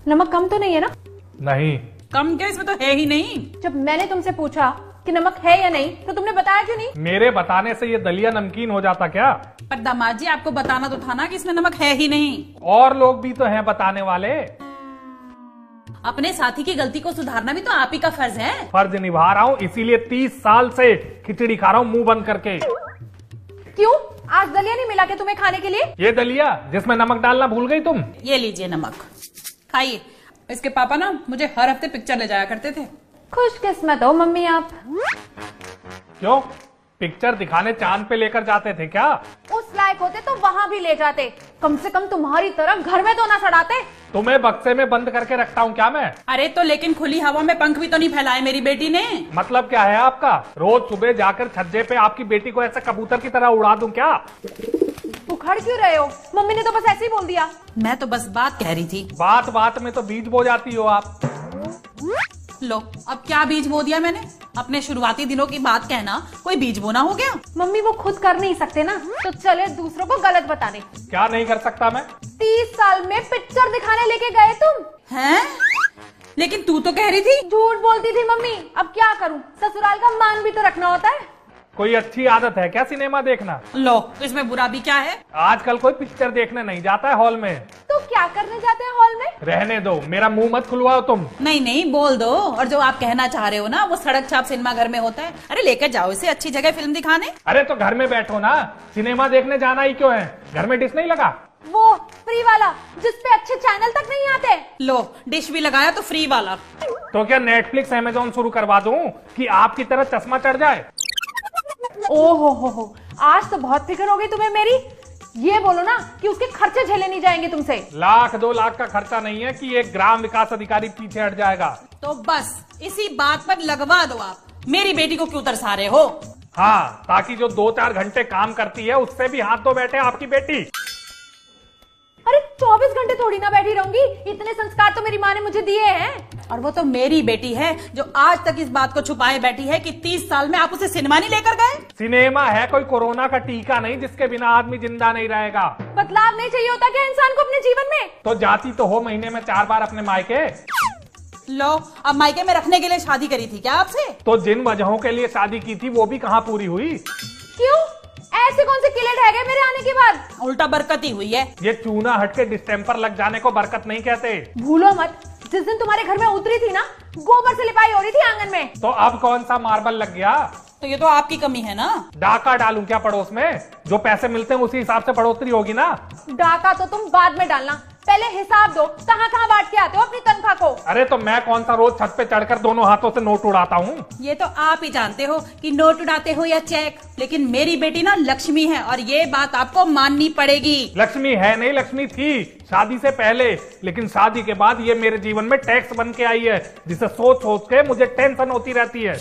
नमक कम तो नहीं है ना? नहीं। कम क्या, इसमें तो है ही नहीं। जब मैंने तुमसे पूछा कि नमक है या नहीं तो तुमने बताया क्यों नहीं? मेरे बताने से ये दलिया नमकीन हो जाता क्या? पर दामाद जी आपको बताना तो था ना कि इसमें नमक है ही नहीं। और लोग भी तो हैं बताने वाले। अपने साथी की गलती को सुधारना भी तो आप ही का फर्ज है। फर्ज निभा रहा हूँ, इसीलिए 30 साल से खिचड़ी खा रहा हूँ मुंह बंद करके। क्यों, आज दलिया नहीं मिला क्या तुम्हें खाने के लिए? ये दलिया जिसमें नमक डालना भूल गई तुम। ये लीजिए नमक, खाइए। इसके पापा ना मुझे हर हफ्ते पिक्चर ले जाया करते थे। खुशकिस्मत हो मम्मी आप। क्यों, पिक्चर दिखाने चांद पे लेकर जाते थे क्या? उस लायक होते तो वहाँ भी ले जाते, कम से कम तुम्हारी तरह घर में तो ना सड़ाते। तुम्हें बक्से में बंद करके रखता हूँ क्या मैं? अरे तो लेकिन खुली हवा में पंख भी तो नहीं फैलाए मेरी बेटी ने। मतलब क्या है आपका? रोज सुबह जाकर छज्जे पे आपकी बेटी को ऐसे कबूतर की तरह उड़ा दूं क्या? उखड़ क्यों रहे हो? मम्मी ने तो बस ऐसे ही बोल दिया। मैं तो बस बात कह रही थी। बात बात में तो बीज बो जाती हो आप। लो, अब क्या बीज बो दिया मैंने? अपने शुरुआती दिनों की बात कहना कोई बीज बोना हो गया? मम्मी वो खुद कर नहीं सकते ना, तो चले दूसरों को गलत बताने। क्या नहीं कर सकता मैं? 30 साल में पिक्चर दिखाने लेके गए तुम। हैं? लेकिन तू तो कह रही थी। झूठ बोलती थी मम्मी, अब क्या करूं, ससुराल का मान भी तो रखना होता है। कोई अच्छी आदत है क्या सिनेमा देखना? लो, तो इसमें बुरा भी क्या है? आजकल कोई पिक्चर देखने नहीं जाता है हॉल में। तो क्या करने जाते हैं हॉल में? रहने दो, मेरा मुंह मत खुलवाओ तुम। नहीं नहीं, बोल दो। और जो आप कहना चाह रहे हो ना, वो सड़क छाप सिनेमा घर में होता है। अरे लेकर जाओ इसे अच्छी जगह फिल्म दिखाने। अरे तो घर में बैठो ना, सिनेमा देखने जाना ही क्यों है? घर में डिश नहीं लगा? वो फ्री वाला जिसपे अच्छे चैनल तक नहीं आते। लो, डिश भी लगाया तो फ्री वाला। तो क्या नेटफ्लिक्स अमेजोन शुरू करवा दूं कि आपकी तरह चश्मा चढ़ जाए? ओहो हो, आज तो बहुत फिक्र हो गई तुम्हें मेरी। ये बोलो ना कि उसके खर्चे झेले नहीं जाएंगे तुमसे। 1-2 लाख का खर्चा नहीं है कि एक ग्राम विकास अधिकारी पीछे हट जाएगा। तो बस इसी बात पर लगवा दो आप। मेरी बेटी को क्यों तरसा रहे हो? हाँ, ताकि जो 2-4 घंटे काम करती है उससे भी हाथ धो बैठे आपकी बेटी। अरे 24 घंटे थोड़ी ना बैठी रहूंगी, इतने संस्कार तो मेरी माँ ने मुझे दिए हैं। और वो तो मेरी बेटी है जो आज तक इस बात को छुपाए बैठी है कि 30 साल में आप उसे सिनेमा नहीं लेकर गए। सिनेमा है कोई कोरोना का टीका नहीं जिसके बिना आदमी जिंदा नहीं रहेगा। बदलाव नहीं चाहिए होता क्या इंसान को अपने जीवन में? तो जाती तो हो महीने में 4 बार अपने मायके। लो, अब मायके में रखने के लिए शादी करी थी क्या आपसे? तो जिन वजहों के लिए शादी की थी वो भी कहाँ पूरी हुई? क्यों, ऐसे कौन से किले ढह गए मेरे आने के बाद? उल्टा बरकत ही हुई है। ये चूना हट के डिस्टेम्पर लग जाने को बरकत नहीं कहते। भूलो मत, जिस दिन तुम्हारे घर में उतरी थी ना, गोबर से लिपाई हो रही थी आंगन में। तो अब कौन सा मार्बल लग गया? तो ये तो आपकी कमी है ना। डाका डालूं क्या पड़ोस में? जो पैसे मिलते हैं उसी हिसाब से बढ़ोतरी होगी ना। डाका तो तुम बाद में डालना, पहले हिसाब दो, कहाँ कहाँ बांट के आते हो अपनी तनख्वाह को। अरे तो मैं कौन सा रोज छत पे चढ़कर दोनों हाथों से नोट उड़ाता हूँ? ये तो आप ही जानते हो कि नोट उड़ाते हो या चेक। लेकिन मेरी बेटी ना लक्ष्मी है और ये बात आपको माननी पड़ेगी। लक्ष्मी है नहीं, लक्ष्मी थी शादी से पहले, लेकिन शादी के बाद ये मेरे जीवन में टैक्स बन के आई है, जिसे सोच सोच के मुझे टेंशन होती रहती है।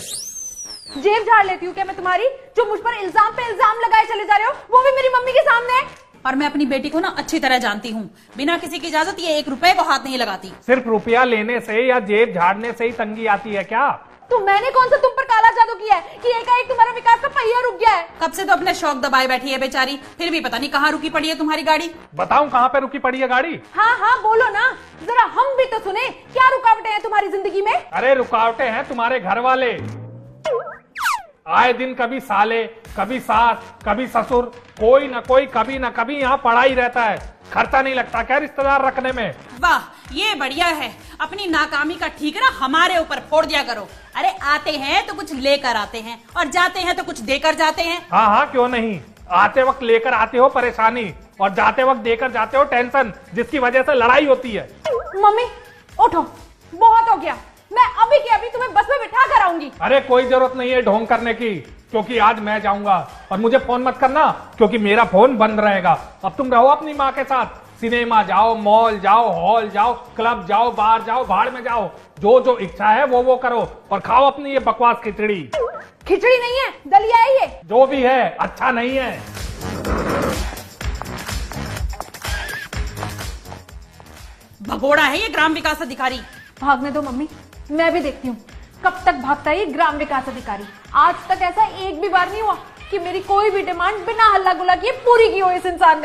जेब झाड़ लेती हूँ क्या मैं तुम्हारी, जो मुझ पर इल्जाम पे इल्जाम लगाए चले जा रहे हो, वो भी मेरी मम्मी के सामने। और मैं अपनी बेटी को ना अच्छी तरह जानती हूँ, बिना किसी की इजाजत ये 1 रुपए को हाथ नहीं लगाती। सिर्फ रुपया लेने से या जेब झाड़ने से ही तंगी आती है क्या? तो मैंने कौन सा तुम पर काला जादू किया है कि एकाएक तुम्हारा विकास का पहिया रुक गया है? कब से तो अपने शौक दबाए बैठी है बेचारी, फिर भी पता नहीं कहाँ रुकी पड़ी है तुम्हारी गाड़ी। बताऊं कहाँ पे रुकी पड़ी है गाड़ी? हाँ हाँ बोलो ना, जरा हम भी तो सुने, क्या रुकावटें हैं तुम्हारी जिंदगी में? अरे रुकावटें हैं तुम्हारे घर वाले। आए दिन कभी साले, कभी सास, कभी ससुर, कोई न कोई कभी न कभी यहाँ पड़ा ही रहता है। खर्चा नहीं लगता क्या रिश्तेदार रखने में? वाह, ये बढ़िया है। अपनी नाकामी का ठीकरा हमारे ऊपर फोड़ दिया करो। अरे आते हैं तो कुछ लेकर आते हैं और जाते हैं तो कुछ देकर जाते हैं। हाँ हाँ क्यों नहीं, आते वक्त लेकर आते हो परेशानी और जाते वक्त देकर जाते हो टेंशन, जिसकी वजह से लड़ाई होती है। मम्मी उठो, बहुत हो गया, मैं अभी के अभी तुम्हें बस में बिठा कर आऊंगी। अरे कोई जरूरत नहीं है ढोंग करने की, क्योंकि आज मैं जाऊंगा और मुझे फोन मत करना, क्योंकि मेरा फोन बंद रहेगा। अब तुम रहो अपनी माँ के साथ, सिनेमा जाओ, मॉल जाओ, हॉल जाओ, क्लब जाओ, बाहर जाओ, भाड़ में जाओ, जो जो इच्छा है वो करो और खाओ अपनी ये बकवास खिचड़ी। खिचड़ी नहीं है, दलिया है ये। जो भी है अच्छा नहीं है। भगोड़ा है ये ग्राम विकास अधिकारी। भागने दो मम्मी, मैं भी देखती हूँ कब तक भागता है ये ग्राम विकास अधिकारी। आज तक ऐसा एक भी बार नहीं हुआ कि मेरी कोई भी डिमांड बिना हल्ला गुल्ला किए पूरी की हो इस इंसान ने।